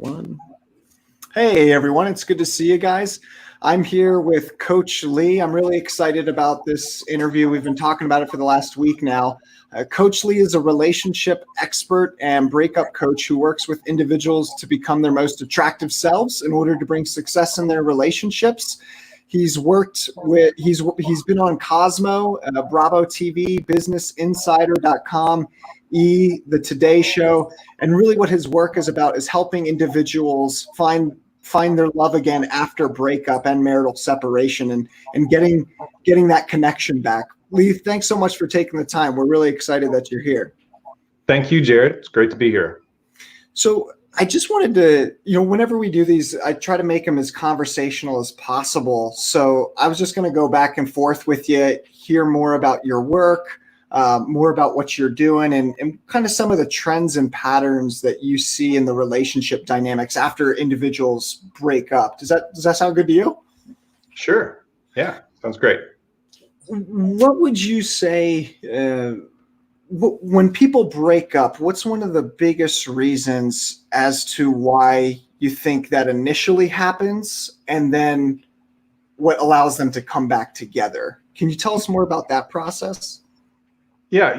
One. Hey everyone, it's good to see you guys. I'm here with Coach Lee. I'm really excited about this interview. We've been talking about it for the last week now. Coach Lee is a relationship expert and breakup coach who works with individuals to become their most attractive selves in order to bring success in their relationships. He's been on Cosmo, Bravo TV, BusinessInsider.com, The Today Show, and really what his work is about is helping individuals find their love again after breakup and marital separation, and getting that connection back. Lee, thanks so much for taking the time. We're really excited that you're here. Thank you, Jared. It's great to be here. So I just wanted to, whenever we do these, I try to make them as conversational as possible. So I was just going to go back and forth with you, hear more about your work, more about what you're doing, and kind of some of the trends and patterns that you see in the relationship dynamics after individuals break up. Does that sound good to you? Sure. Yeah, sounds great. What would you say when people break up, what's one of the biggest reasons as to why you think that initially happens, and then what allows them to come back together? Can you tell us more about that process? Yeah,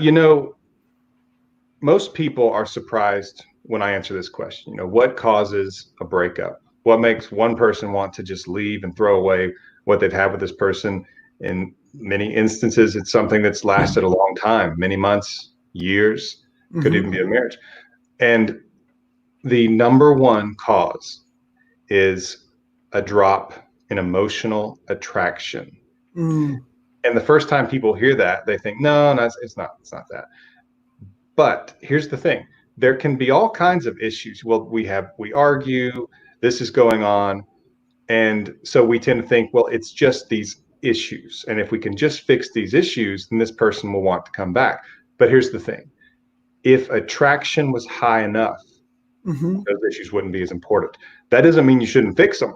most people are surprised when I answer this question. What causes a breakup? What makes one person want to just leave and throw away what they've had with this person? In many instances, it's something that's lasted a long time, many months, years, could even be a marriage. And the number one cause is a drop in emotional attraction. And the first time people hear that, they think, no, it's not that. But here's the thing. There can be all kinds of issues. Well, we argue, this is going on. And so we tend to think, well, it's just these issues. And if we can just fix these issues, then this person will want to come back. But here's the thing. If attraction was high enough, those issues wouldn't be as important. That doesn't mean you shouldn't fix them.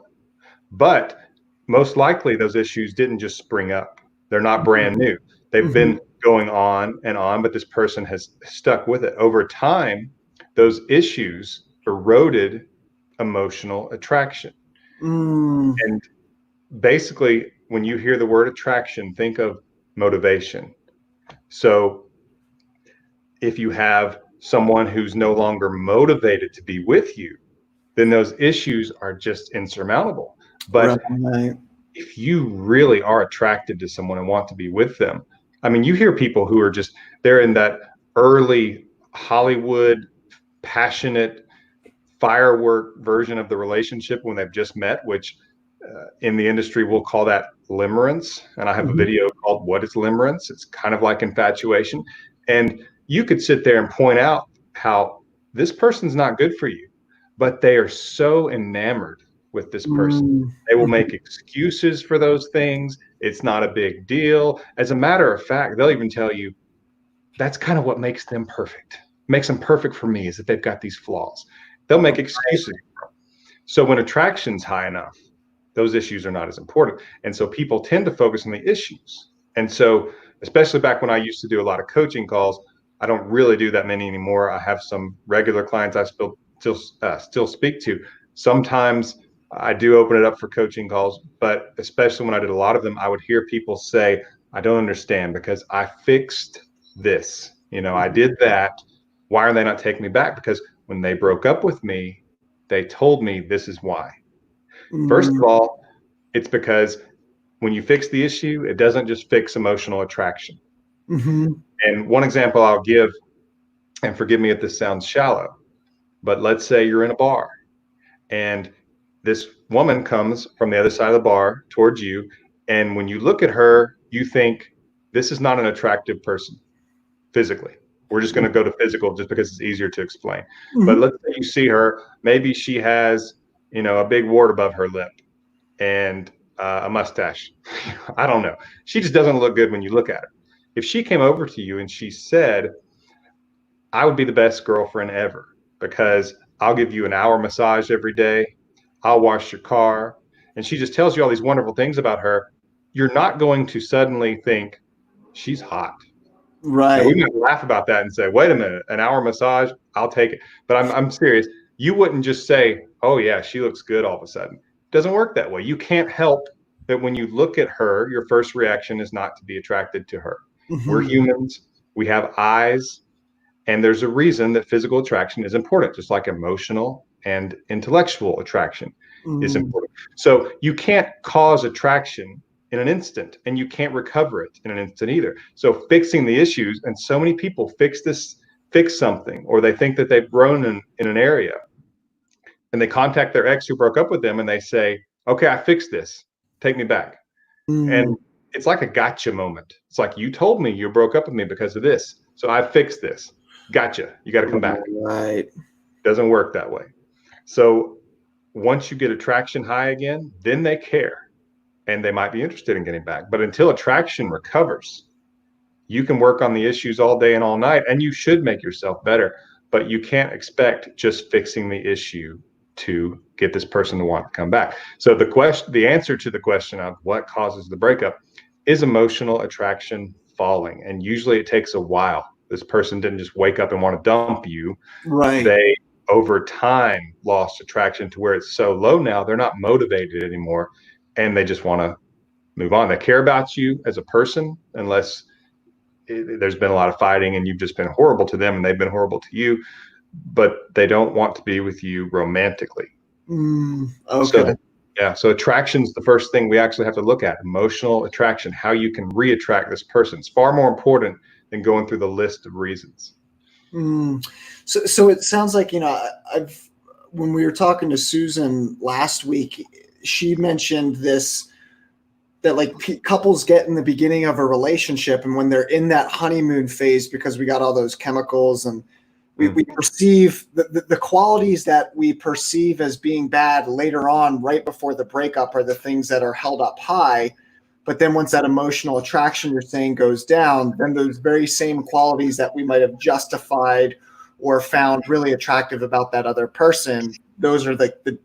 But most likely those issues didn't just spring up. They're not brand new. They've been going on and on, but this person has stuck with it. Over time, those issues eroded emotional attraction. And basically, when you hear the word attraction, think of motivation. So if you have someone who's no longer motivated to be with you, then those issues are just insurmountable. But if you really are attracted to someone and want to be with them, I mean, you hear people who are they're in that early Hollywood, passionate firework version of the relationship when they've just met, which in the industry we'll call that limerence. And I have a video called What is Limerence? It's kind of like infatuation. And you could sit there and point out how this person's not good for you, but they are so enamored with this person. They will make excuses for those things. It's not a big deal. As a matter of fact, they'll even tell you that's kind of what makes them perfect. Makes them perfect for me is that they've got these flaws. They'll make excuses. So when attraction's high enough, those issues are not as important. And so people tend to focus on the issues. And so, especially back when I used to do a lot of coaching calls, I don't really do that many anymore. I have some regular clients I still speak to. Sometimes I do open it up for coaching calls, but especially when I did a lot of them, I would hear people say, I don't understand because I fixed this. I did that. Why are they not taking me back? Because when they broke up with me, they told me this is why. First of all, it's because when you fix the issue, it doesn't just fix emotional attraction. And one example I'll give, and forgive me if this sounds shallow, but let's say you're in a bar and this woman comes from the other side of the bar towards you. And when you look at her, you think this is not an attractive person physically. We're just going to go to physical just because it's easier to explain. But let's say you see her, maybe she has, a big wart above her lip and a mustache. I don't know. She just doesn't look good when you look at her. If she came over to you and she said, I would be the best girlfriend ever because I'll give you an hour massage every day. I'll wash your car. And she just tells you all these wonderful things about her. You're not going to suddenly think she's hot. Right. Now, we might laugh about that and say, wait a minute, an hour massage, I'll take it. But I'm serious. You wouldn't just say, oh yeah, she looks good all of a sudden. It doesn't work that way. You can't help that when you look at her, your first reaction is not to be attracted to her. We're Hmm. humans. We have eyes. And there's a reason that physical attraction is important, just like emotional and intellectual attraction is Mm, important. So you can't cause attraction in an instant, and you can't recover it in an instant either. So fixing the issues, and so many people fix something, or they think that they've grown in an area, and they contact their ex who broke up with them, and they say, okay, I fixed this, take me back. And mm, it's like a gotcha moment. It's like, you told me you broke up with me because of this, so I fixed this. Gotcha, you got to come back. right. Doesn't work that way. So once you get attraction high again, then they care, and they might be interested in getting back. But until attraction recovers, you can work on the issues all day and all night, and you should make yourself better. But you can't expect just fixing the issue to get this person to want to come back. So the answer to the question of what causes the breakup is emotional attraction falling. And usually it takes a while. This person didn't just wake up and want to dump you. Right. They over time lost attraction to where it's so low now they're not motivated anymore, and they just want to move on. They care about you as a person, unless there's been a lot of fighting and you've just been horrible to them and they've been horrible to you, but they don't want to be with you romantically. So Okay. yeah, so attraction's the first thing we actually have to look at. Emotional attraction, how you can re-attract this person. It's far more important than going through the list of reasons. Mm. So it sounds like, I've when we were talking to Susan last week, she mentioned this, that like couples get in the beginning of a relationship, and when they're in that honeymoon phase, because we got all those chemicals, and we Mm. perceive the qualities that we perceive as being bad later on, right before the breakup, are the things that are held up high. But then once that emotional attraction, you're saying, goes down, then those very same qualities that we might have justified or found really attractive about that other person, those are like the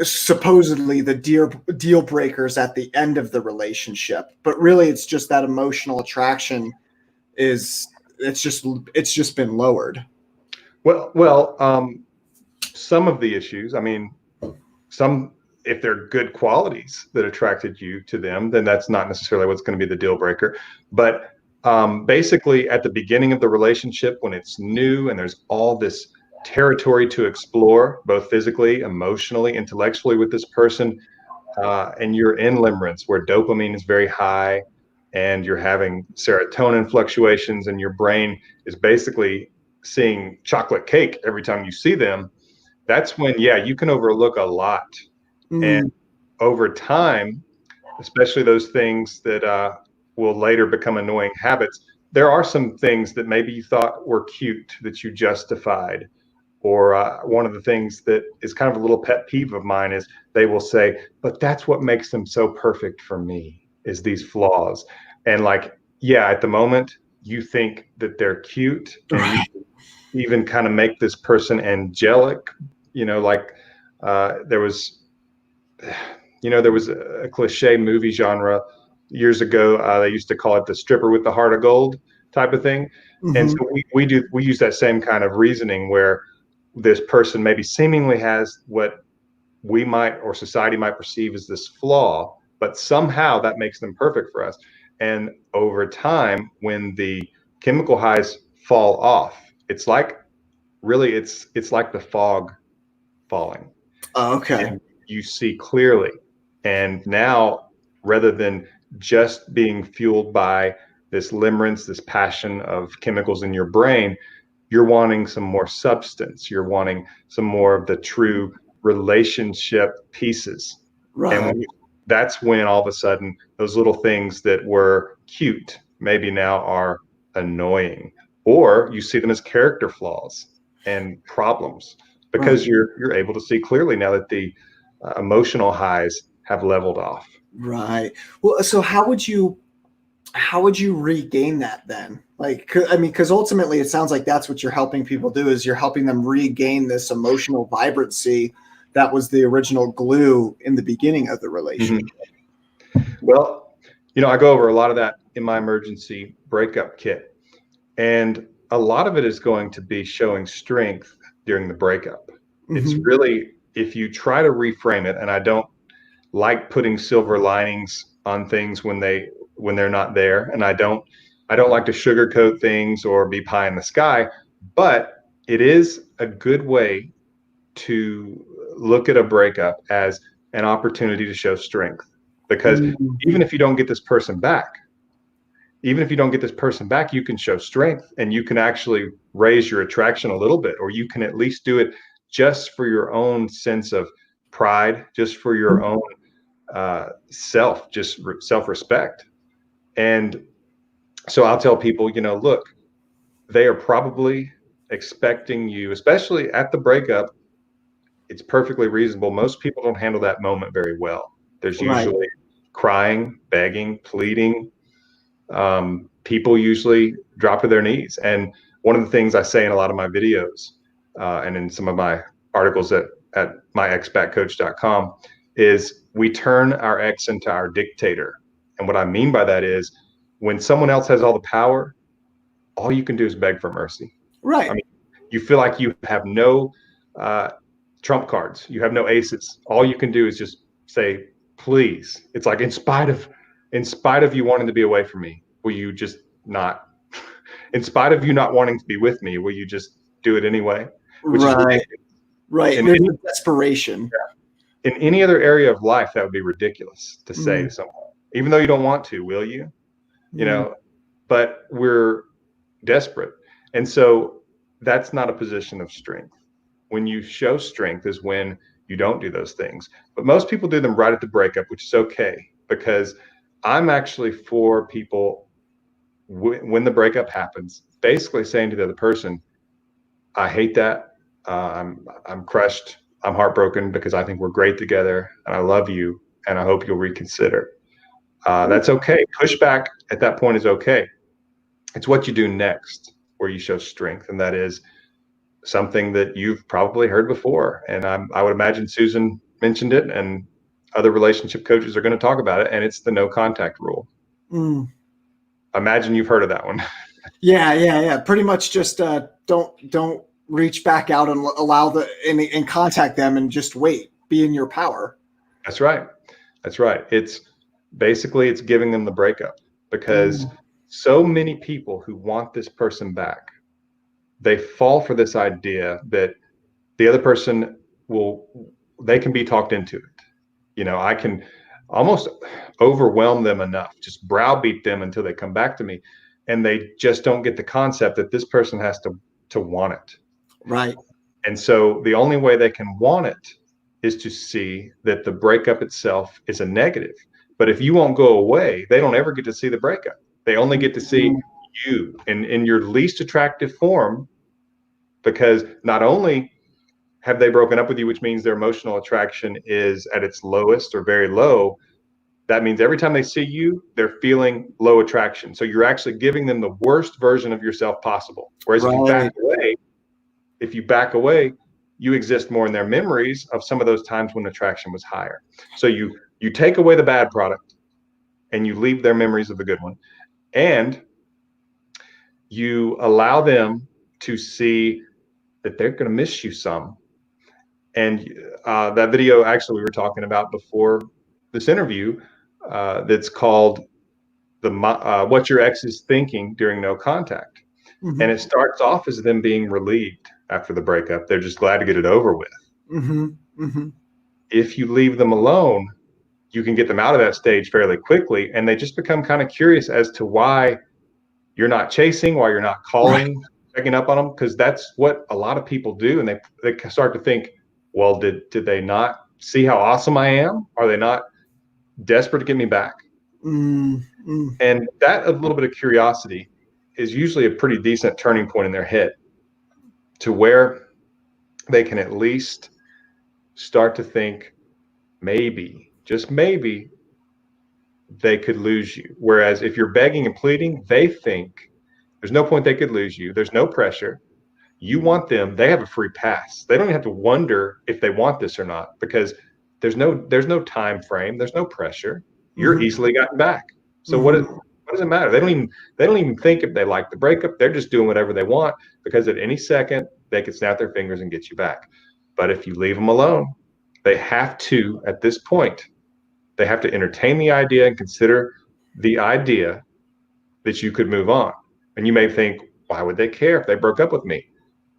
supposedly the deal breakers at the end of the relationship. But really it's just that emotional attraction is, it's just been lowered. Well, some of the issues, I mean, some, if they're good qualities that attracted you to them, then that's not necessarily what's going to be the deal breaker. But basically, at the beginning of the relationship, when it's new and there's all this territory to explore, both physically, emotionally, intellectually with this person, and you're in limerence where dopamine is very high and you're having serotonin fluctuations and your brain is basically seeing chocolate cake every time you see them, that's when, yeah, you can overlook a lot. And Mm, over time, especially those things that will later become annoying habits, there are some things that maybe you thought were cute that you justified. Or one of the things that is kind of a little pet peeve of mine is they will say, but that's what makes them so perfect for me, is these flaws. And like, yeah, at the moment, you think that they're cute and you right. even kind of make this person angelic, like there was there was a cliche movie genre years ago. They used to call it the stripper with the heart of gold type of thing. And Hmm. so we use that same kind of reasoning where this person maybe seemingly has what we might or society might perceive as this flaw, but somehow that makes them perfect for us. And over time, when the chemical highs fall off, it's like, really, it's like the fog falling, Okay. and you see clearly. And now, rather than just being fueled by this limerence, this passion of chemicals in your brain, you're wanting some more substance. You're wanting some more of the true relationship pieces. And Right. that's when all of a sudden those little things that were cute maybe now are annoying, or you see them as character flaws and problems Right. because you're able to see clearly now that the emotional highs have leveled off. Right. Well, so how would you regain that then? Like, I mean, because ultimately it sounds like that's what you're helping people do, is you're helping them regain this emotional vibrancy that was the original glue in the beginning of the relationship. Mhm. Well, I go over a lot of that in my emergency breakup kit. And a lot of it is going to be showing strength during the breakup. It's Hmm. really, if you try to reframe it, and I don't like putting silver linings on things when they're not there, and I don't like to sugarcoat things or be pie in the sky, but it is a good way to look at a breakup as an opportunity to show strength. Because Mm. even if you don't get this person back, even if you don't get this person back, you can show strength and you can actually raise your attraction a little bit, or you can at least do it just for your own sense of pride, just for your own self respect. And so I'll tell people, look, they are probably expecting you, especially at the breakup. It's perfectly reasonable. Most people don't handle that moment very well. There's Right. usually crying, begging, pleading. People usually drop to their knees. And one of the things I say in a lot of my videos and in some of my articles at myexpatcoach.com is we turn our ex into our dictator. And what I mean by that is when someone else has all the power, all you can do is beg for mercy. I Right. mean, you feel like you have no uh, trump cards. You have no aces. All you can do is just say, please. It's like in spite of you wanting to be away from me, will you just not? In spite of you not wanting to be with me, will you just do it anyway? Which is Right. ridiculous. Right. In There's any, a desperation. in any other area of life, that would be ridiculous to say Mm. to someone, even though you don't want to, will you? You Mm. know, but we're desperate. And so that's not a position of strength. When you show strength is when you don't do those things. But most people do them right at the breakup, which is okay because I'm actually for people when the breakup happens, basically saying to the other person, I hate that. I'm crushed. I'm heartbroken because I think we're great together and I love you and I hope you'll reconsider. That's okay. Pushback at that point is okay. It's what you do next where you show strength, and that is something that you've probably heard before. And I would imagine Susan mentioned it, and other relationship coaches are going to talk about it. And it's the no contact rule. Mm. Imagine you've heard of that one. Yeah, yeah, yeah. Pretty much just don't reach back out and allow and contact them and just wait. Be in your power. That's right. That's right. It's giving them the breakup because Mm. so many people who want this person back, they fall for this idea that the other person they can be talked into it. I can almost overwhelm them enough, just browbeat them until they come back to me. And they just don't get the concept that this person has to want it. Right. And so the only way they can want it is to see that the breakup itself is a negative. But if you won't go away, they don't ever get to see the breakup. They only get to see Mm. you in your least attractive form, because not only have they broken up with you, which means their emotional attraction is at its lowest or very low. That means every time they see you, they're feeling low attraction. So you're actually giving them the worst version of yourself possible. Whereas Right. if you back away, you exist more in their memories of some of those times when attraction was higher. So you take away the bad product and you leave their memories of the good one. And you allow them to see that they're going to miss you some. And that video actually we were talking about before this interview, that's called the what your ex is thinking during no contact. And Hmm. it starts off as them being relieved after the breakup. They're just glad to get it over with. Hmm. Hmm. If you leave them alone, you can get them out of that stage fairly quickly. And they just become kind of curious as to why you're not chasing, why you're not Right. calling, checking up on them, because that's what a lot of people do. And they start to think, well, did they not see how awesome I am? Are they not desperate to get me back? Mm. Mm. And that a little bit of curiosity is usually a pretty decent turning point in their head to where they can at least start to think maybe, just maybe, they could lose you. Whereas if you're begging and pleading, they think there's no point they could lose you. There's no pressure. You want them, they have a free pass. They don't even have to wonder if they want this or not, because there's no time frame, there's no pressure. You're Hmm. easily gotten back. So Hmm. what does it matter? They don't even think if they like the breakup. They're just doing whatever they want, because at any second they could snap their fingers and get you back. But if you leave them alone, they have to, at this point, they have to entertain the idea and consider the idea that you could move on. And you may think, why would they care if they broke up with me?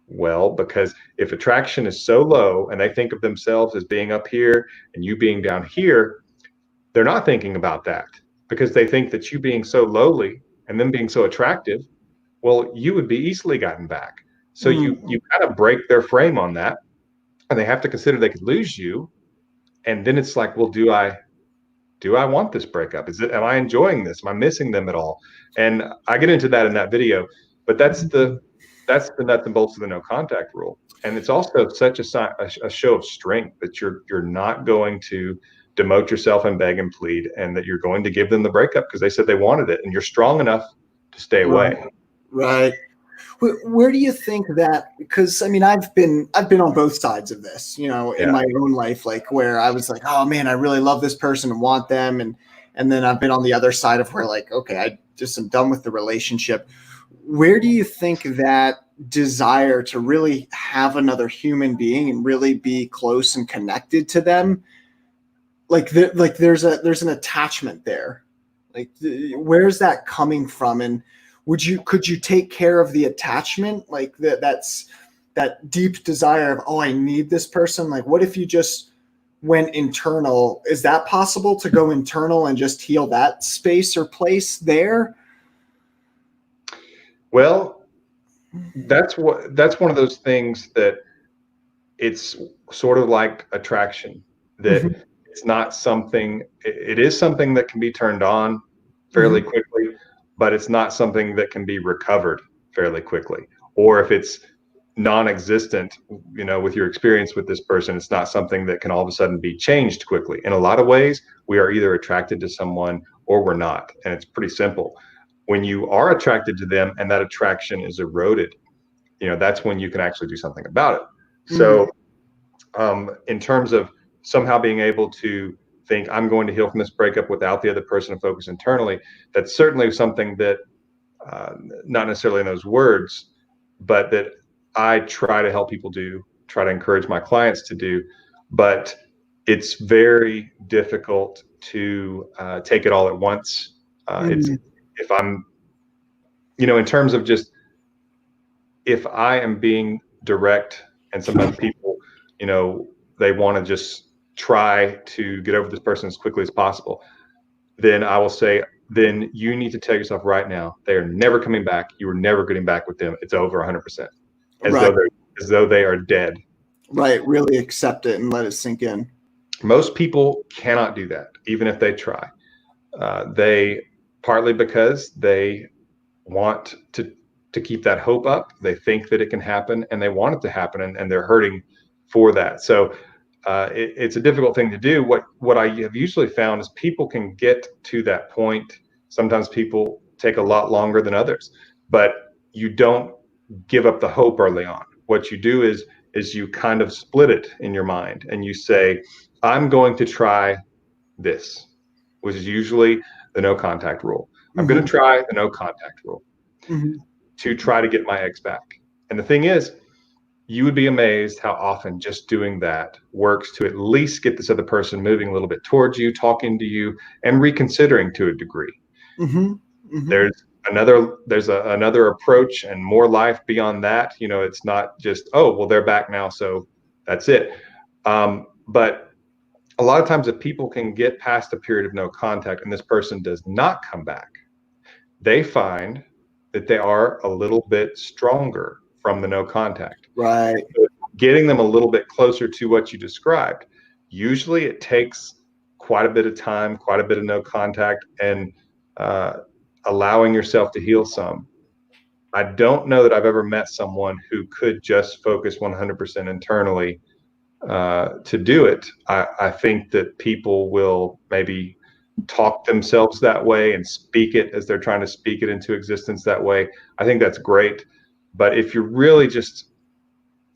Well, because if attraction is so low and they think of themselves as being up here and you being down here, they're not thinking about that because they think that you being so lowly and them being so attractive, well, you would be easily gotten back. So you kind of break their frame on that, and they have to consider they could lose you. And then it's like, well, do I want this breakup? Am I enjoying this? Am I missing them at all? And I get into that in that video, but that's the nuts and bolts of the no contact rule. And it's also such a show of strength that you're not going to demote yourself and beg and plead, and that you're going to give them the breakup because they said they wanted it, and you're strong enough to stay away. Right. Where do you think that? Because I mean, I've been on both sides of this, in my own life, like where I was like, oh man, I really love this person and want them, and then I've been on the other side of where like, okay, I just am done with the relationship. Where do you think that desire to really have another human being and really be close and connected to them, like there's an attachment there, like where's that coming from? And could you take care of the attachment, like that's that deep desire of, oh, I need this person? Like what if you just went internal? Is that possible to go internal and just heal that space or place there? Well, that's one of those things that it's sort of like attraction, that Mm-hmm. it's not something, it is something that can be turned on fairly Mm-hmm. quickly, but it's not something that can be recovered fairly quickly. Or if it's non-existent, with your experience with this person, it's not something that can all of a sudden be changed quickly. In a lot of ways, we are either attracted to someone or we're not. And it's pretty simple. When you are attracted to them and that attraction is eroded, that's when you can actually do something about it. So in terms of somehow being able to think I'm going to heal from this breakup without the other person and focus internally, that's certainly something that, not necessarily in those words, but that I try to help people do, try to encourage my clients to do. But it's very difficult to take it all at once. It's if I'm, in terms of just, if I am being direct, and sometimes people, they want to just try to get over this person as quickly as possible, then I will say, then you need to tell yourself right now, they are never coming back. You are never getting back with them. It's over 100%, Right. As though they are dead. Right. Really accept it and let it sink in. Most people cannot do that, even if they try. They partly because they want to keep that hope up. They think that it can happen, and they want it to happen, and they're hurting for that. So it's a difficult thing to do. What I have usually found is people can get to that point. Sometimes people take a lot longer than others, but you don't give up the hope early on. What you do is you kind of split it in your mind, and you say, I'm going to try this, which is usually the no contact rule. I'm going to try the no contact rule to try to get my ex back. And the thing is, you would be amazed how often just doing that works to at least get this other person moving a little bit towards you, talking to you, and reconsidering to a degree. There's another approach and more life beyond that. It's not just, oh, well, they're back now, so that's it. But a lot of times, if people can get past a period of no contact and this person does not come back, they find that they are a little bit stronger from the no contact. Right. So getting them a little bit closer to what you described, usually it takes quite a bit of time, quite a bit of no contact, and allowing yourself to heal some. I don't know that I've ever met someone who could just focus 100% internally to do it. I think that people will maybe talk themselves that way and speak it as they're trying to speak it into existence that way. I think that's great. But if you're really just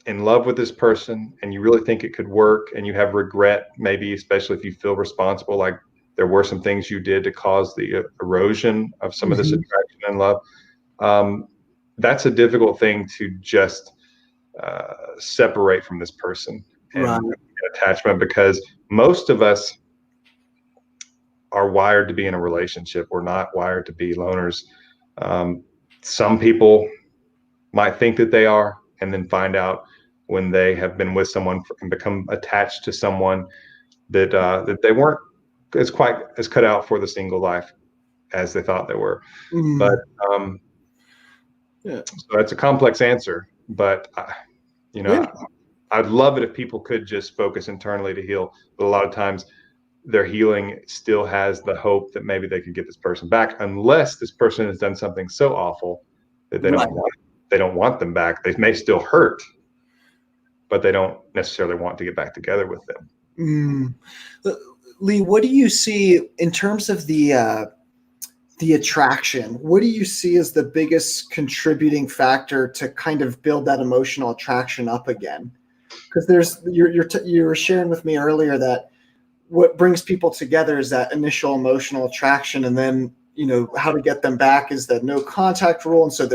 in love with this person and you really think it could work, and you have regret, maybe especially if you feel responsible, like there were some things you did to cause the erosion of some of this attraction and love, that's a difficult thing to just separate from this person. and Right. attachment, because most of us are wired to be in a relationship. We're not wired to be loners. Um, some people might think that they are, and then find out when they have been with someone and become attached to someone that that they weren't as quite as cut out for the single life as they thought they were. But Mm. um, Yeah. so that's a complex answer. But you Yeah. know, I'd love it if people could just focus internally to heal. But a lot of times, their healing still has the hope that maybe they could get this person back, unless this person has done something so awful that Right. they don't want them back. They may still hurt, but they don't necessarily want to get back together with them. Mm. Lee, what do you see in terms of the attraction? What do you see as the biggest contributing factor to kind of build that emotional attraction up again? Because you were sharing with me earlier that what brings people together is that initial emotional attraction, and then how to get them back is that no contact rule, and so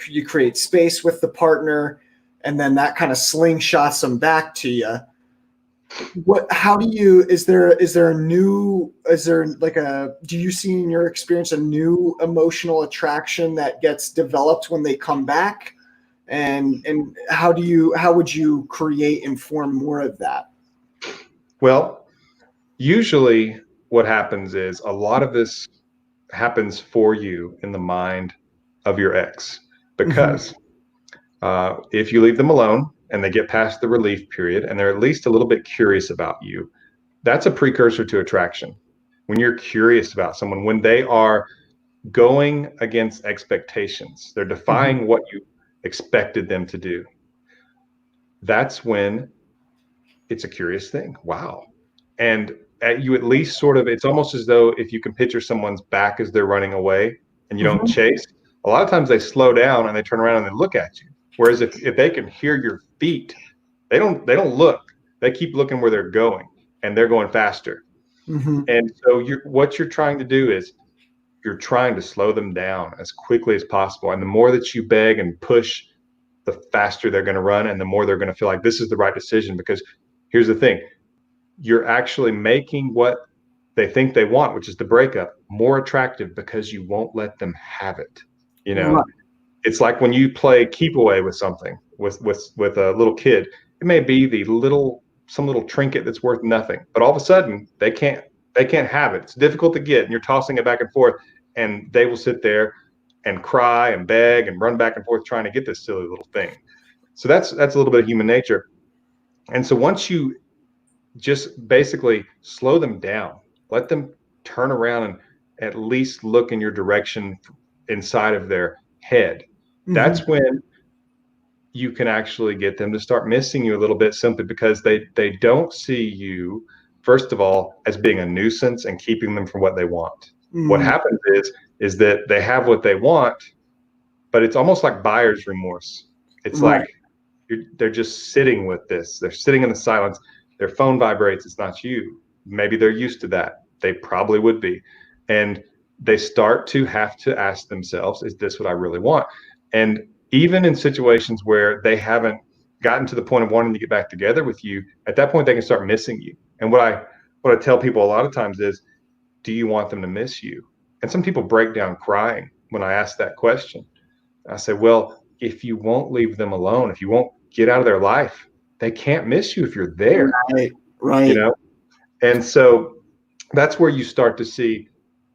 you create space with the partner, and then that kind of slingshots them back to you. How do you, is there a new, is there like do you see in your experience a new emotional attraction that gets developed when they come back? And how would you create and form more of that? Well, usually what happens is a lot of this happens for you in the mind of your ex, Hmm. because if you leave them alone and they get past the relief period and they're at least a little bit curious about you, that's a precursor to attraction. When you're curious about someone, when they are going against expectations, they're Hmm. defying what you expected them to do, that's when it's a curious thing. Wow. And you at least sort of, it's almost as though if you can picture someone's back as they're running away and you don't Hmm. chase, a lot of times they slow down and they turn around and they look at you. Whereas if they can hear your feet, they don't look. They keep looking where they're going, and they're going faster. Hmm. And so what you're trying to do is you're trying to slow them down as quickly as possible. And the more that you beg and push, the faster they're going to run, and the more they're going to feel like this is the right decision. Because here's the thing, you're actually making what they think they want, which is the breakup, more attractive because you won't let them have it. You know, Right. it's like when you play keep away with something with a little kid. It may be some little trinket that's worth nothing, but all of a sudden they can't have it. It's difficult to get, and you're tossing it back and forth, and they will sit there and cry and beg and run back and forth trying to get this silly little thing. So that's a little bit of human nature. And so once you just basically slow them down, let them turn around and at least look in your direction inside of their head, Hmm. that's when you can actually get them to start missing you a little bit, simply because they don't see you, first of all, as being a nuisance and keeping them from what they want. What Mm. happens is that they have what they want, but it's almost like buyer's remorse. It's Right. like they're just sitting with this. They're sitting in the silence. Their phone vibrates. It's not you. Maybe they're used to that. They probably would be. And they start to have to ask themselves, is this what I really want? And even in situations where they haven't gotten to the point of wanting to get back together with you, at that point they can start missing you. And what I tell people a lot of times is, do you want them to miss you? And some people break down crying when I ask that question. I say, well, if you won't leave them alone, if you won't get out of their life, they can't miss you if you're there, Right. you Right. know? And so that's where you start to see,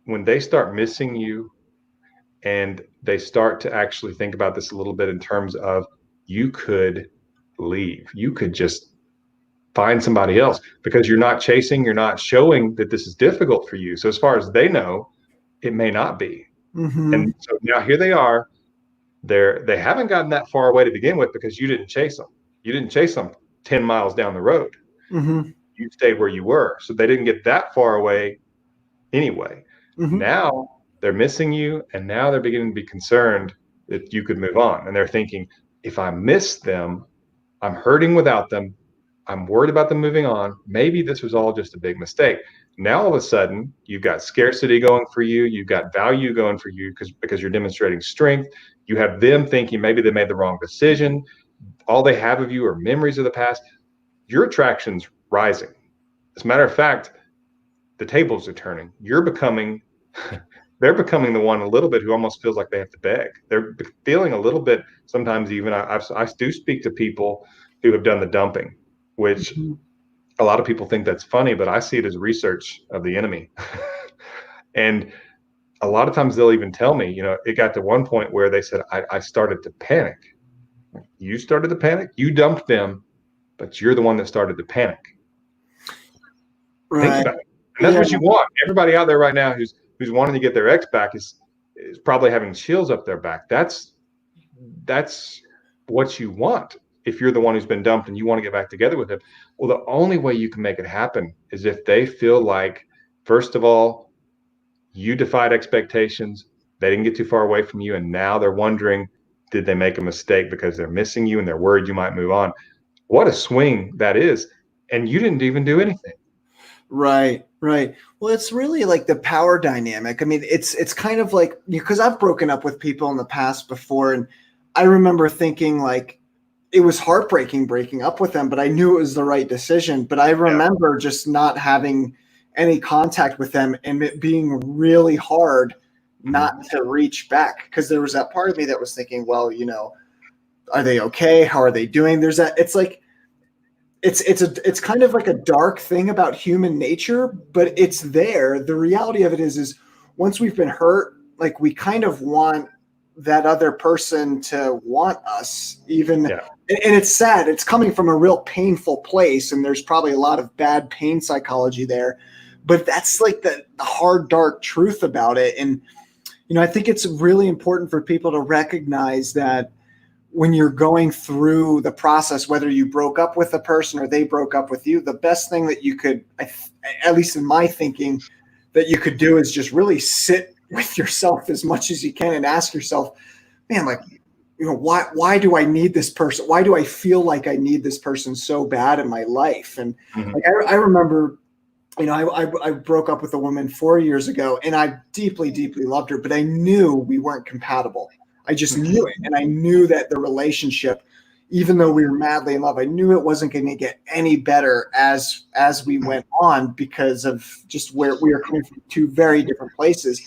when they start missing you and they start to actually think about this a little bit in terms of, you could leave. You could just find somebody else, because you're not chasing, you're not showing that this is difficult for you. So as far as they know, it may not be. Hmm. And so now here they are. They haven't gotten that far away to begin with, because you didn't chase them. You didn't chase them 10 miles down the road. Hmm. You stayed where you were. So they didn't get that far away anyway. Hmm. Now they're missing you, and now they're beginning to be concerned that you could move on. And they're thinking, if I miss them, I'm hurting without them. I'm worried about them moving on. Maybe this was all just a big mistake. Now all of a sudden, you've got scarcity going for you. You've got value going for you, because you're demonstrating strength. You have them thinking maybe they made the wrong decision. All they have of you are memories of the past. your attraction's rising. As a matter of fact, the tables are turning. They're becoming the one a little bit who almost feels like they have to beg. They're feeling a little bit, sometimes even, I do speak to people who have done the dumping, which a lot of people think that's funny, but I see it as research of the enemy. And a lot of times they'll even tell me, it got to one point where they said, I started to panic. You started to panic? You dumped them, but you're the one that started to panic. Right. Think about it. And that's what you want. Everybody out there right now who's wanting to get their ex back is probably having chills up their back. That's what you want. If you're the one who's been dumped and you want to get back together with him, well, the only way you can make it happen is if they feel like, first of all, you defied expectations, they didn't get too far away from you, and now they're wondering, did they make a mistake because they're missing you and they're worried you might move on? What a swing that is. And you didn't even do anything. Right. Well, it's really like the power dynamic. I mean, it's kind of like, because I've broken up with people in the past before, and I remember thinking like it was heartbreaking breaking up with them, but I knew it was the right decision. But I remember just not having any contact with them and it being really hard not to reach back, because there was that part of me that was thinking, well, are they okay? How are they doing? There's that. It's like, it's kind of like a dark thing about human nature, but it's there. The reality of it is once we've been hurt, like we kind of want that other person to want us even. And it's sad. It's coming from a real painful place. And there's probably a lot of bad pain psychology there, but that's like the hard, dark truth about it. And, I think it's really important for people to recognize that when you're going through the process, whether you broke up with a person or they broke up with you, the best thing that you could, at least in my thinking, that you could do is just really sit with yourself as much as you can and ask yourself, man, like, why do I need this person? Why do I feel like I need this person so bad in my life? And like, I remember, I broke up with a woman 4 years ago, and I deeply, deeply loved her, but I knew we weren't compatible. I just knew it. And I knew that the relationship, even though we were madly in love, I knew it wasn't going to get any better as we went on, because of just where we were coming from two very different places.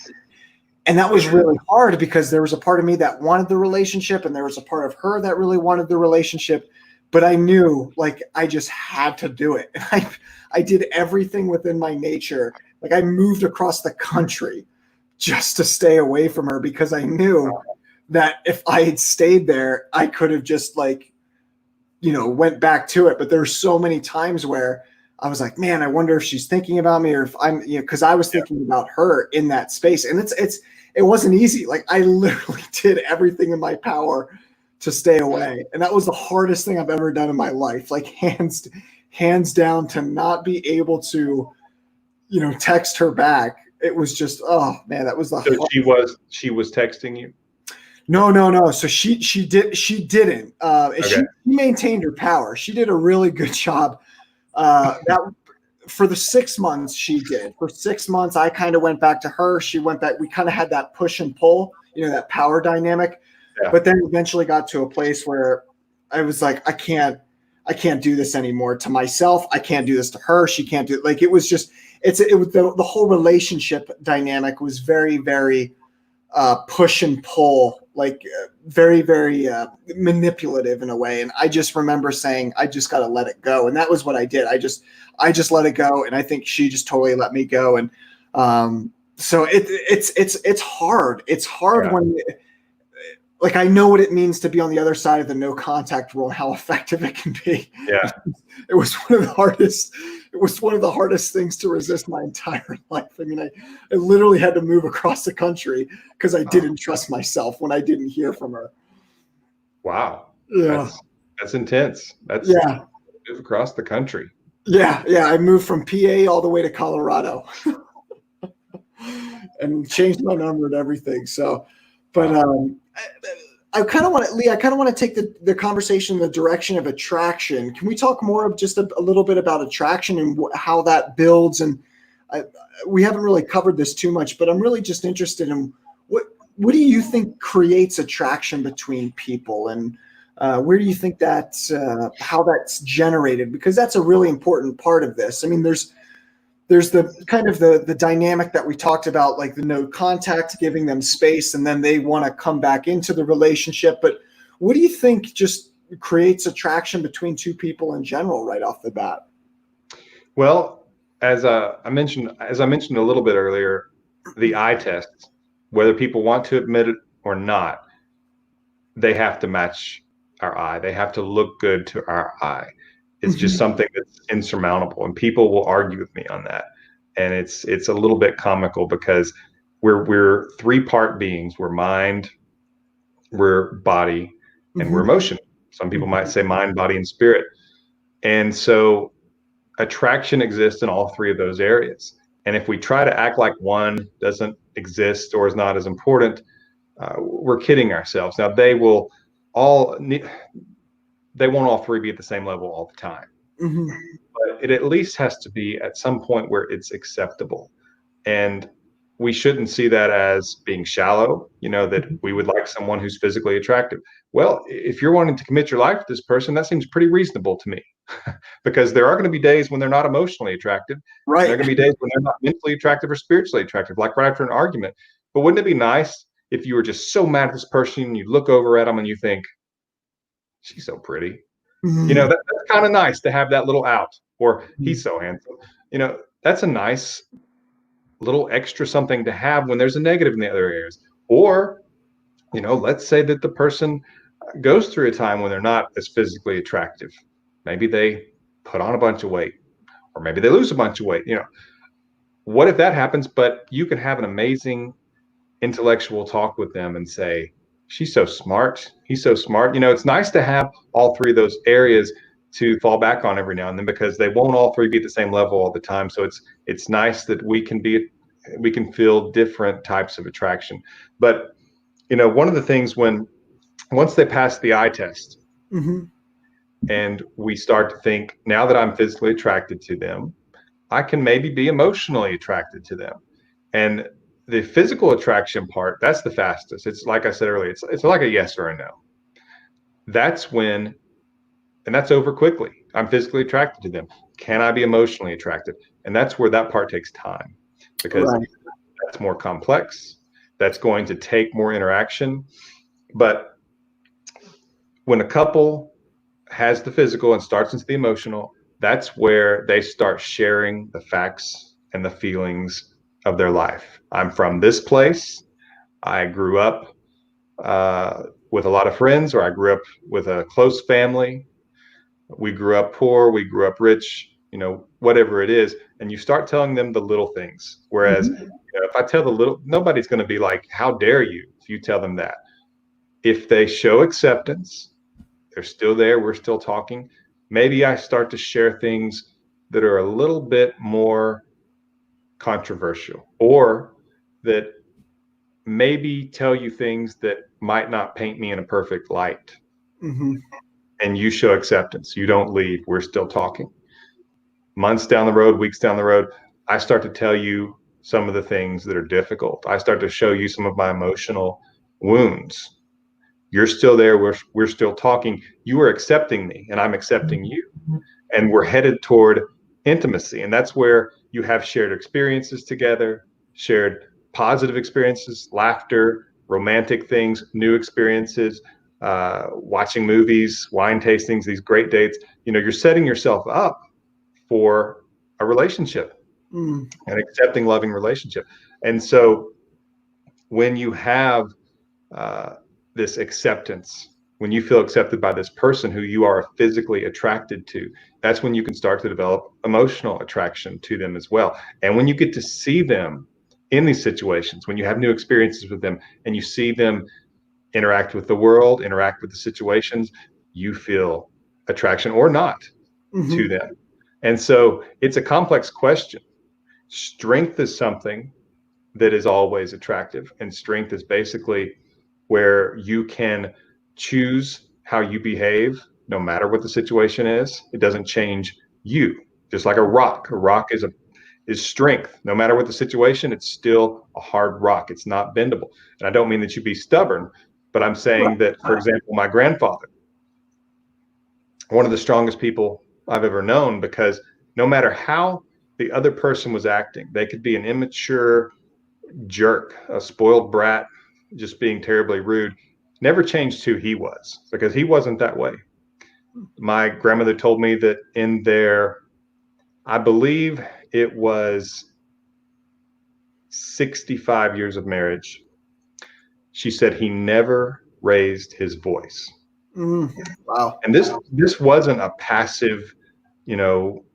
And that was really hard, because there was a part of me that wanted the relationship and there was a part of her that really wanted the relationship. But I knew, like, I just had to do it. And I did everything within my nature. Like, I moved across the country just to stay away from her, because I knew that if I had stayed there, I could have just went back to it. But there's so many times where I was like, man, I wonder if she's thinking about me, or if I'm, because I was thinking about her in that space. And it wasn't easy. Like, I literally did everything in my power to stay away. And that was the hardest thing I've ever done in my life. Like, hands down, to not be able to, text her back. It was just, oh man, that was the So she was texting you? No. So she didn't. She maintained her power. She did a really good job. That for the 6 months she did. For 6 months, I kind of went back to her. She went back. We kind of had that push and pull, that power dynamic. Yeah. But then eventually got to a place where I was like, I can't do this anymore to myself. I can't do this to her. She can't do it. Like, it was just, it was the whole relationship dynamic was very, very push and pull, like very, very manipulative in a way. And I just remember saying, I just got to let it go. And that was what I did. I just let it go. And I think she just totally let me go. And so it's hard. It's hard when, like, I know what it means to be on the other side of the no contact rule, how effective it can be. Yeah. It was one of the hardest things to resist my entire life. I mean, I literally had to move across the country because I didn't trust myself when I didn't hear from her. Wow. Yeah. That's intense. That's move across the country. Yeah. I moved from PA all the way to Colorado and changed my number and everything. So, but I kind of want to, Lee, to take the conversation in the direction of attraction. Can we talk more of just a little bit about attraction and how that builds? And we haven't really covered this too much, but I'm really just interested in what do you think creates attraction between people? And Where do you think how that's generated? Because that's a really important part of this. I mean, there's the kind of the dynamic that we talked about, like the no contact, giving them space, and then they want to come back into the relationship. But what do you think just creates attraction between two people in general right off the bat? Well, as I mentioned a little bit earlier, the eye test, whether people want to admit it or not, they have to match our eye. They have to look good to our eye. It's just Mm-hmm. something that's insurmountable, and people will argue with me on that. And it's a little bit comical because we're three-part beings. We're mind, we're body, and we're Mm-hmm. emotion. Some people might say mind, body, and spirit. And so attraction exists in all three of those areas. And if we try to act like one doesn't exist or is not as important, we're kidding ourselves. Now all they won't all three be at the same level all the time, Mm-hmm. but it at least has to be at some point where it's acceptable. And we shouldn't see that as being shallow, that we would like someone who's physically attractive. Well, if you're wanting to commit your life to this person, that seems pretty reasonable to me. Because there are going to be days when they're not emotionally attractive, and there are Right. going to be days when they're not mentally attractive or spiritually attractive, like right after an argument. But wouldn't it be nice if you were just so mad at this person and you look over at them and you think, she's so pretty? Mm-hmm. That's kind of nice to have that little out, or he's so handsome. That's a nice little extra something to have when there's a negative in the other areas. Or, let's say that the person goes through a time when they're not as physically attractive. Maybe they put on a bunch of weight, or maybe they lose a bunch of weight. What if that happens? But you can have an amazing intellectual talk with them and say, she's so smart, he's so smart. It's nice to have all three of those areas to fall back on every now and then, because they won't all three be at the same level all the time. So it's nice that we can feel different types of attraction. But one of the things, once they pass the eye test Mm-hmm. and we start to think, now that I'm physically attracted to them, I can maybe be emotionally attracted to them. And the physical attraction part, that's the fastest. It's like I said earlier, it's like a yes or a no. That's when, and that's over quickly. I'm physically attracted to them. Can I be emotionally attracted? And that's where that part takes time, because Right. that's more complex. That's going to take more interaction. But when a couple has the physical and starts into the emotional, that's where they start sharing the facts and the feelings of their life. I'm from this place. I grew up with a lot of friends, or I grew up with a close family. We grew up poor, we grew up rich, whatever it is. And you start telling them the little things. Whereas, Mm-hmm. if I tell the little, nobody's going to be like, how dare you, if you tell them that. If they show acceptance, they're still there, we're still talking. Maybe I start to share things that are a little bit more controversial, or that maybe tell you things that might not paint me in a perfect light. Mm-hmm. And you show acceptance. You don't leave. We're still talking. Months down the road, weeks down the road, I start to tell you some of the things that are difficult. I start to show you some of my emotional wounds. You're still there. We're still talking. You are accepting me, and I'm accepting you. And we're headed toward intimacy. And that's where you have shared experiences together, shared positive experiences, laughter, romantic things, new experiences, watching movies, wine tastings, these great dates. You're setting yourself up for a relationship, Mm-hmm. an accepting, loving relationship. And so when you have uh, this acceptance, when you feel accepted by this person who you are physically attracted to, that's when you can start to develop emotional attraction to them as well. And when you get to see them in these situations, when you have new experiences with them and you see them interact with the world, interact with the situations, you feel attraction or not to Mm-hmm. them. And so it's a complex question. Strength is something that is always attractive, and strength is basically where you can choose how you behave no matter what the situation is. It doesn't change you. Just like a rock. A rock is strength. No matter what the situation, it's still a hard rock. It's not bendable. And I don't mean that you be stubborn, but I'm saying that, for example, my grandfather, one of the strongest people I've ever known, because no matter how the other person was acting, they could be an immature jerk, a spoiled brat, just being terribly rude, never changed who he was, because he wasn't that way. My grandmother told me that in their, I believe it was 65 years of marriage, she said he never raised his voice. Wow. And this wasn't a passive,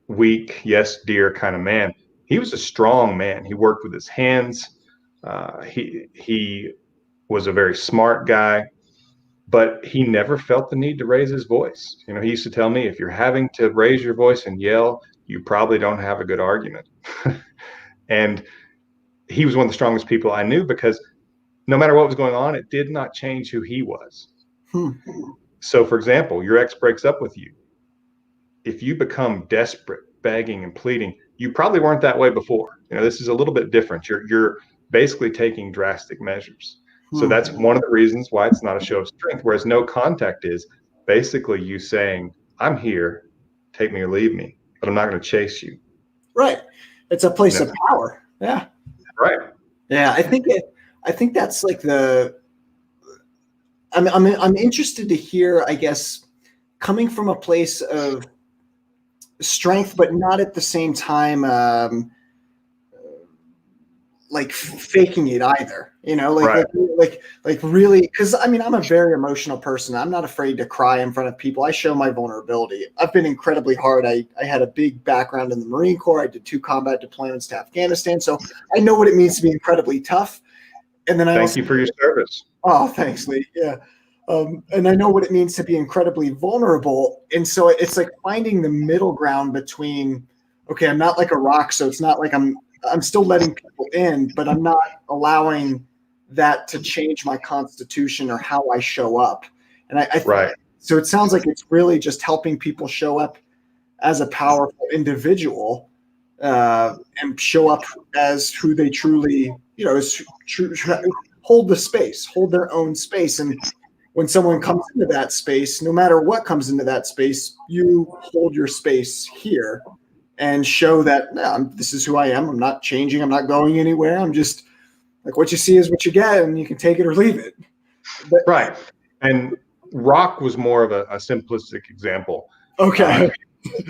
weak, yes, dear kind of man. He was a strong man. He worked with his hands. He was a very smart guy, but he never felt the need to raise his voice. He used to tell me, if you're having to raise your voice and yell, you probably don't have a good argument. And he was one of the strongest people I knew, because no matter what was going on, it did not change who he was. So, for example, your ex breaks up with you. If you become desperate, begging and pleading, you probably weren't that way before. This is a little bit different. You're basically taking drastic measures. So that's one of the reasons why it's not a show of strength, whereas no contact is basically you saying, I'm here, take me or leave me, but I'm not going to chase you. Right. It's a place of power. Yeah. Right. Yeah. I think that's like I'm interested to hear, I guess, coming from a place of strength, but not at the same time, like faking it either, Right. like really, because I'm a very emotional person. I'm not afraid to cry in front of people. I show my vulnerability. I've been incredibly hard. I had a big background in the Marine Corps. I did 2 combat deployments to Afghanistan, so I know what it means to be incredibly tough. And then Thank you for your service. Oh, thanks, Lee. Yeah. And I know what it means to be incredibly vulnerable. And so it's like finding the middle ground between, okay, I'm not like a rock, so it's not like I'm still letting people in, but I'm not allowing that to change my constitution or how I show up. And Right. So it sounds like it's really just helping people show up as a powerful individual, and show up as who they truly, hold the space, hold their own space. And when someone comes into that space, no matter what comes into that space, you hold your space here and show that this is who I am. I'm not changing. I'm not going anywhere. I'm just like, what you see is what you get, and you can take it or leave it. But, right. And rock was more of a simplistic example. okay.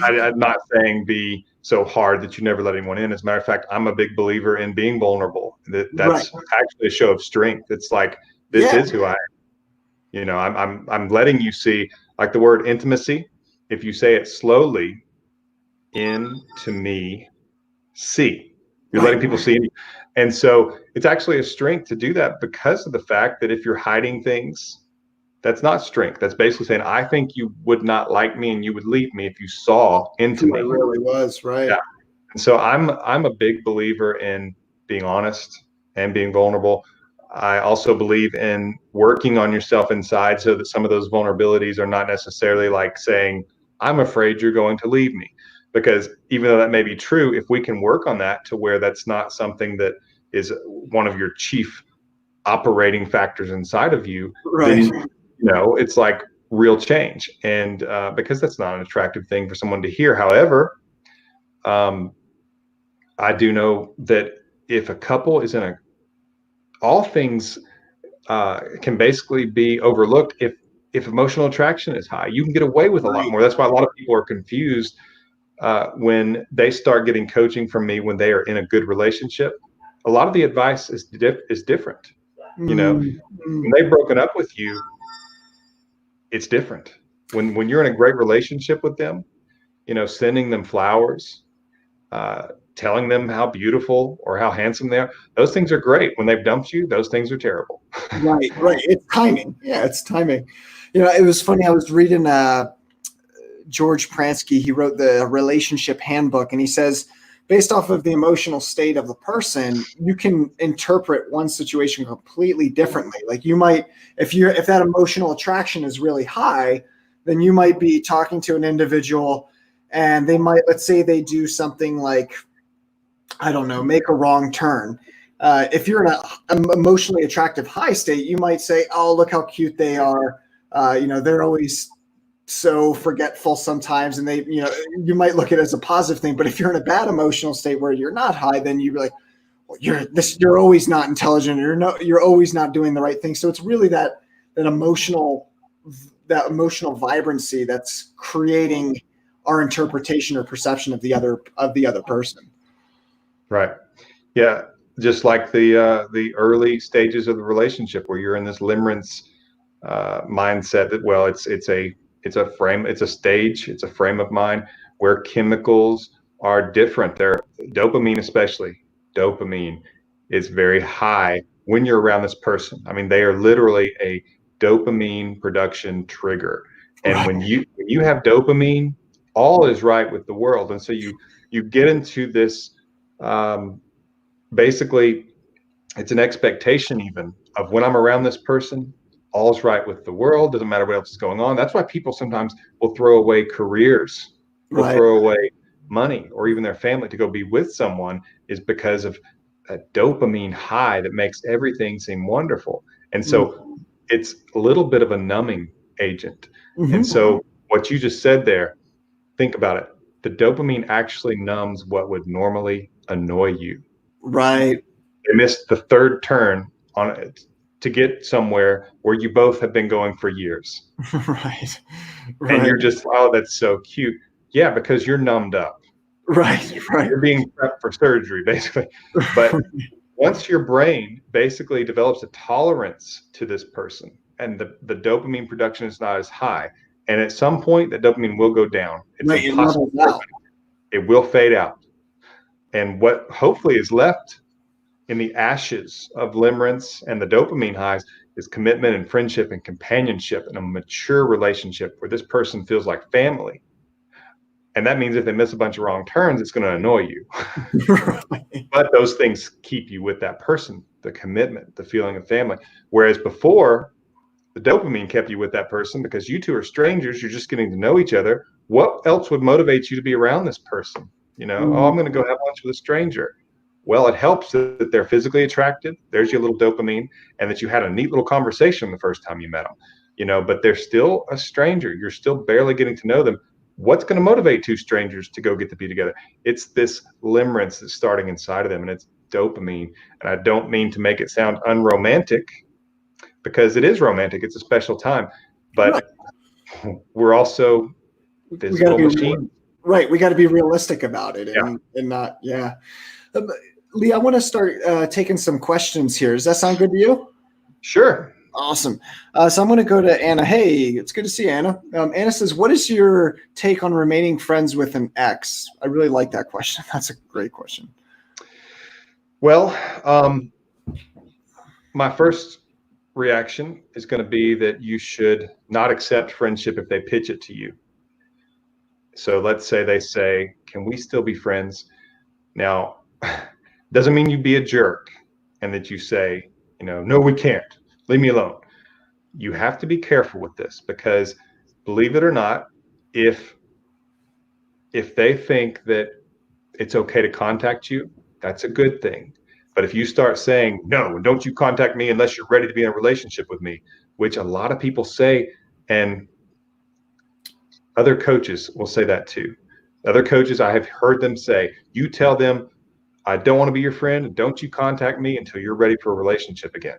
I'm not saying be so hard that you never let anyone in. As a matter of fact, I'm a big believer in being vulnerable. That's actually a show of strength. It's like, this is who I am. I'm letting you see, like the word intimacy. If you say it slowly, into me, see. You're letting people see. And so it's actually a strength to do that, because of the fact that if you're hiding things, that's not strength. That's basically saying, I think you would not like me and you would leave me if you saw into me. It really was, right. Yeah. And so I'm a big believer in being honest and being vulnerable. I also believe in working on yourself inside, so that some of those vulnerabilities are not necessarily like saying, I'm afraid you're going to leave me. Because even though that may be true, if we can work on that to where that's not something that is one of your chief operating factors inside of you, Right. then it's like real change. And because that's not an attractive thing for someone to hear. However, I do know that if a couple is in all things can basically be overlooked if emotional attraction is high. You can get away with a lot more. That's why a lot of people are confused when they start getting coaching from me when they are in a good relationship. A lot of the advice is different. When they've broken up with you, it's different. When you're in a great relationship with them, sending them flowers, telling them how beautiful or how handsome they are, those things are great. When they've dumped you, those things are terrible. Right. It's timing. Yeah, it's timing. It was funny. I was reading George Pransky. He wrote the Relationship Handbook, and he says, based off of the emotional state of the person, you can interpret one situation completely differently. Like you might, if that emotional attraction is really high, then you might be talking to an individual and they might, let's say they do something like, I don't know, make a wrong turn. If you're in an emotionally attractive high state, you might say, oh, look how cute they are. They're always so forgetful sometimes, and they, you might look at it as a positive thing, but if you're in a bad emotional state where you're not high, then you're like, well, you're always not intelligent, you're always not doing the right thing. So it's really that emotional that emotional vibrancy that's creating our interpretation or perception of the other person. Right. Yeah. Just like the early stages of the relationship where you're in this limerence mindset that, well, it's a frame, it's a stage, it's a frame of mind where chemicals are different. They're dopamine, especially dopamine is very high when you're around this person. I mean, they are literally a dopamine production trigger. And Right. when you have dopamine, all is right with the world. And so you get into this um, basically it's an expectation even of when I'm around this person, all's right with the world, doesn't matter what else is going on. That's why people sometimes will throw away careers, will Right. throw away money or even their family to go be with someone is because of a dopamine high that makes everything seem wonderful. And so it's a little bit of a numbing agent. And Mm-hmm. so what you just said there, think about it. The dopamine actually numbs what would normally annoy you. Right. They missed the third turn on it to get somewhere where you both have been going for years. Right. And Right. you're just, oh, that's so cute. Yeah, because you're numbed up. Right. Right. You're being prepped for surgery, basically. But once your brain basically develops a tolerance to this person and the dopamine production is not as high, and at some point that dopamine will go down. It's Right. It impossible. levels out. It will fade out. And what hopefully is left in the ashes of limerence and the dopamine highs is commitment and friendship and companionship and a mature relationship where this person feels like family. And that means if they miss a bunch of wrong turns, it's going to annoy you. Right. But those things keep you with that person, the commitment, the feeling of family. Whereas before, the dopamine kept you with that person because you two are strangers. You're just getting to know each other. What else would motivate you to be around this person? Oh, I'm going to go have lunch with a stranger. Well, it helps that they're physically attractive. There's your little dopamine, and that you had a neat little conversation the first time you met them. But they're still a stranger. You're still barely getting to know them. What's going to motivate two strangers to go get to be together? It's this limerence that's starting inside of them, and it's dopamine. And I don't mean to make it sound unromantic because it is romantic. It's a special time, Right. but we're also We got to physical be real. machines. Right. We got to be realistic about it, Yeah, and not. Yeah. Um, Lee, I want to start taking some questions here. Does that sound good to you? sure. Awesome. So I'm going to go to Anna. Hey, it's good to see you, Anna. Anna says, "What is your take on remaining friends with an ex?" I really like that question. That's a great question. Well, my first reaction is going to be that you should not accept friendship if they pitch it to you. So let's say they say, "Can we still be friends?" Now, doesn't mean you be a jerk and that you say, "No, we can't. Leave me alone." You have to be careful with this because believe it or not, if they think that it's okay to contact you, that's a good thing. But if you start saying, "No, don't you contact me unless you're ready to be in a relationship with me," which a lot of people say, and other coaches will say that too. Other coaches, I have heard them say, you tell them, "I don't want to be your friend. Don't you contact me until you're ready for a relationship again."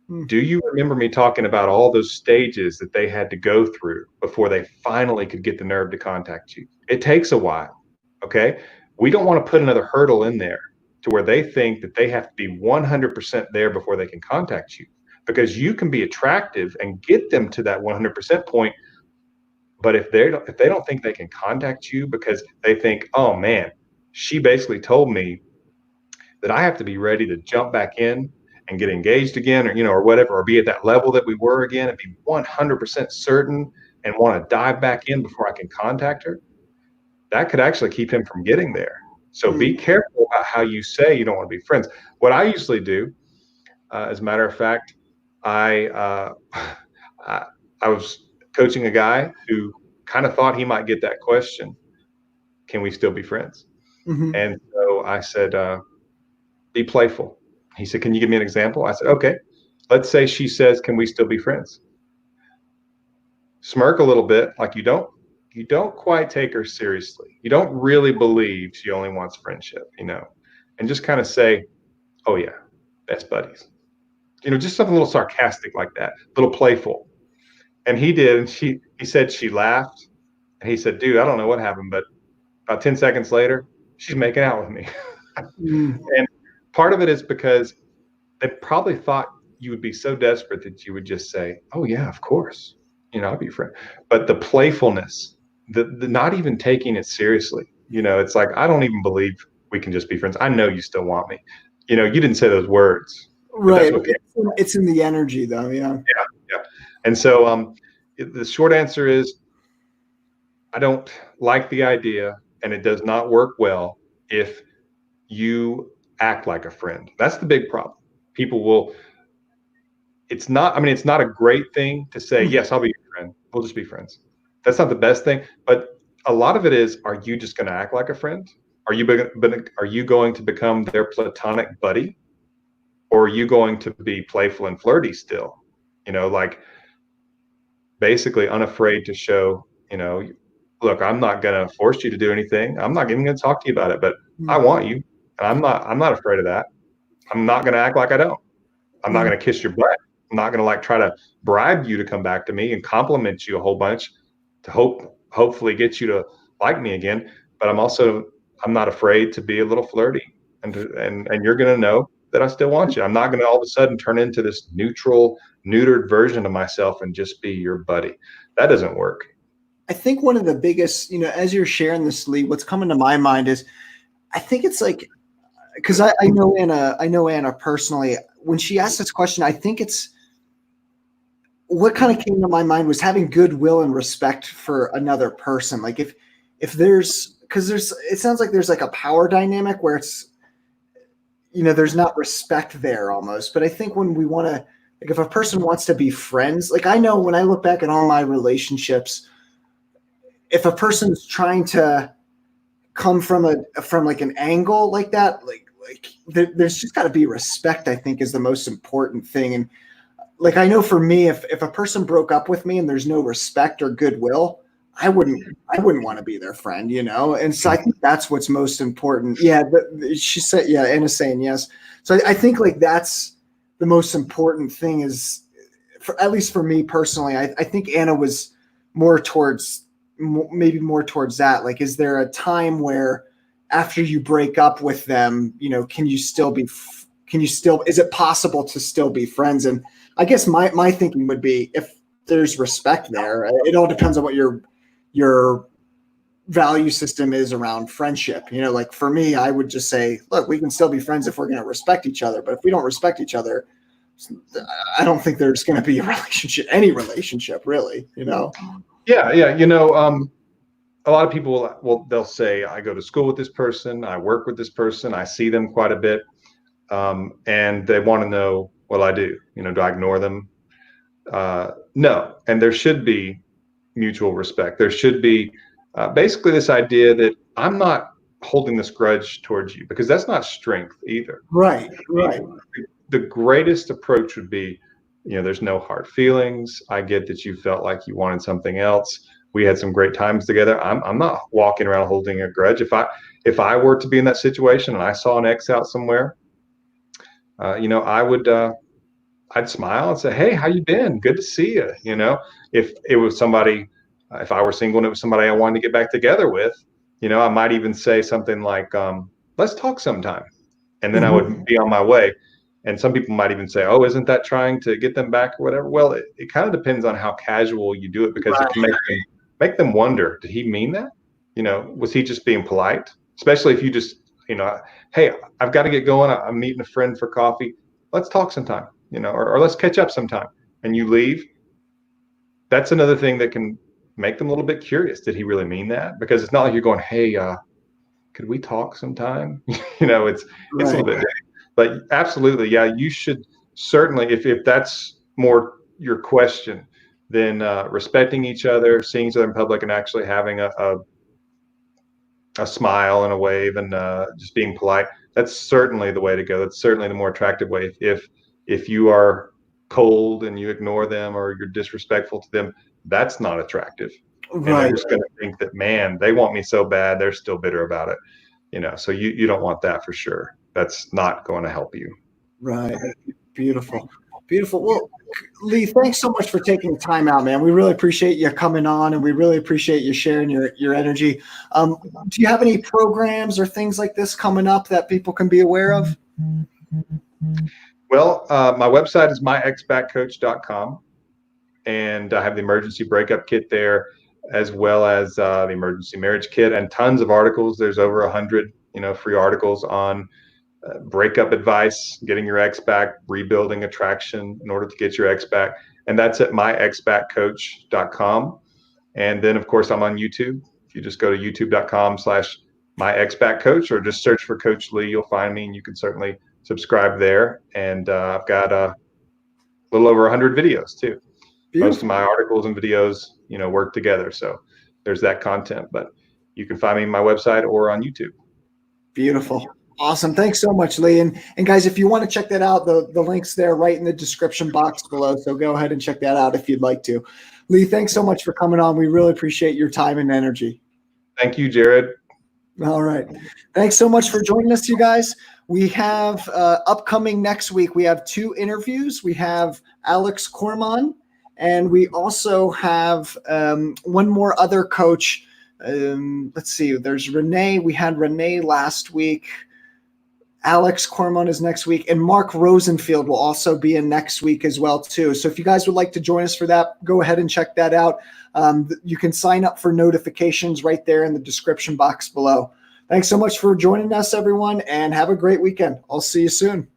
Hmm. Do you remember me talking about all those stages that they had to go through before they finally could get the nerve to contact you? It takes a while. Okay. We don't want to put another hurdle in there to where they think that they have to be 100% there before they can contact you because you can be attractive and get them to that 100% point. But if they don't think they can contact you because they think, "Oh man, she basically told me that I have to be ready to jump back in and get engaged again," or whatever, or be at that level that we were again and be 100% certain and want to dive back in before I can contact her, that could actually keep him from getting there. So Hmm. be careful about how you say you don't want to be friends. What I usually do, as a matter of fact, I, I I was coaching a guy who kind of thought he might get that question, "Can we still be friends?" Hmm. And so I said, "Be playful." He said, "Can you give me an example?" I said, "Okay. Let's say she says, 'Can we still be friends?'" smirk a little bit, like you don't quite take her seriously. You don't really believe she only wants friendship, and just kind of say, "Oh yeah, best buddies." Just something a little sarcastic like that, a little playful. And he did, and he said she laughed, and he said, "Dude, I don't know what happened, but about 10 seconds later, she's making out with me." Mm. And part of it is because they probably thought you would be so desperate that you would just say, "Oh yeah, of course, I'll be your friend." But the playfulness, the not even taking it seriously, it's like, I don't even believe we can just be friends. I know you still want me. You didn't say those words, but that's Right. what came. It's in the energy, though. Yeah. Yeah, yeah. And so, the short answer is, I don't like the idea, and it does not work well if you act like a friend. That's the big problem. People will It's not, I mean, it's not a great thing to say, Mhm. "Yes, I'll be your friend. We'll just be friends." That's not the best thing, but a lot of it is, are you just gonna act like a friend? Are you going to become their platonic buddy, or are you going to be playful and flirty still? Like, basically unafraid to show, "Look, I'm not gonna force you to do anything. I'm not even gonna talk to you about it, but I Mhm. want you, and I'm not afraid of that. I'm not gonna act like I don't. I'm not Mhm. gonna kiss your butt. I'm not gonna like try to bribe you to come back to me and compliment you a whole bunch to hopefully get you to like me again. But I'm not afraid to be a little flirty, and you're gonna know that I still want you. I'm not gonna all of a sudden turn into this neutral, neutered version of myself and just be your buddy. That doesn't work. I think one of the biggest, as you're sharing this, Lee, what's coming to my mind is I think it's like because I know Anna personally. When she asked this question, I think it's what kind of came to my mind was having goodwill and respect for another person. Like if there's because there's it sounds like there's like a power dynamic where it's there's not respect there almost. But I think when we want to like if a person wants to be friends, like I know when I look back at all my relationships, if a person's trying to come from like an angle like that, there's just got to be respect. I think is the most important thing. And like I know for me, if a person broke up with me and there's no respect or goodwill, I wouldn't want to be their friend. And so I think that's what's most important. Yeah, she said, yeah, Anna's saying yes. So I think like that's the most important thing is, at least for me personally, I think Anna was more towards maybe more towards that. Like, is there a time where after you break up with them, can you still, is it possible to still be friends? And I guess my thinking would be if there's respect there, it all depends on what your value system is around friendship. Like for me, I would just say, look, we can still be friends if we're going to respect each other. But if we don't respect each other, I don't think there's going to be a relationship, any relationship really. Yeah, yeah. A lot of people they'll say, "I go to school with this person, I work with this person, I see them quite a bit," and they want to know, "Well, I do. Do I ignore them?" No, and there should be mutual respect. There should be basically this idea that I'm not holding this grudge towards you, because that's not strength either. Right, right. The greatest approach would be, there's no hard feelings. I get that you felt like you wanted something else. We had some great times together. I'm not walking around holding a grudge. If I were to be in that situation and I saw an ex out somewhere, I would I'd smile and say, "Hey, how you been? Good to see you." If it was somebody, if I were single and it was somebody I wanted to get back together with, I might even say something like, "Let's talk sometime," and then I Mhm. would be on my way. And some people might even say, "Oh, isn't that trying to get them back or whatever?" Well, it kind of depends on how casual you do it, because it can Right. make them wonder, did he mean that? Was he just being polite? Especially if you just, "Hey, I've got to get going. I'm meeting a friend for coffee. Let's talk sometime, or let's catch up sometime." And you leave. That's another thing that can make them a little bit curious. Did he really mean that? Because it's not like you're going, "Hey, could we talk sometime?" It's a Right. little bit different. But absolutely, yeah, you should certainly, if that's more your question, then respecting each other, seeing each other in public, and actually having a smile and a wave, and just being polite. That's certainly the way to go. That's certainly the more attractive way. If you are cold and you ignore them or you're disrespectful to them, that's not attractive. And they're Right. just going to think that, man, they want me so bad, they're still bitter about it. So you don't want that for sure. That's not going to help you. Right. Beautiful. Beautiful. Well, Lee, thanks so much for taking the time out, man. We really appreciate you coming on, and we really appreciate you sharing your energy. Do you have any programs or things like this coming up that people can be aware of? Well, my website is myexpatcoach.com, and I have the emergency breakup kit there, as well as the emergency marriage kit and tons of articles. There's over 100, free articles on breakup advice, getting your ex back, rebuilding attraction in order to get your ex back. And that's at myexpatcoach.com. And then, of course, I'm on YouTube. If you just go to youtube.com/myexpatcoach or just search for Coach Lee, you'll find me, and you can certainly subscribe there. And I've got a little over 100 videos too. Beautiful. Most of my articles and videos, work together. So there's that content, but you can find me on my website or on YouTube. Beautiful. Awesome. Thanks so much, Lee. And guys, if you want to check that out, the link's there right in the description box below. So go ahead and check that out if you'd like to. Lee, thanks so much for coming on. We really appreciate your time and energy. Thank you, Jared. All right. Thanks so much for joining us, you guys. We have upcoming next week, we have 2 interviews. We have Alex Corman, and we also have one more other coach. Let's see. There's Renee. We had Renee last week. Alex Corman is next week, and Mark Rosenfield will also be in next week as well too. So if you guys would like to join us for that, go ahead and check that out. You can sign up for notifications right there in the description box below. Thanks so much for joining us, everyone, and have a great weekend. I'll see you soon.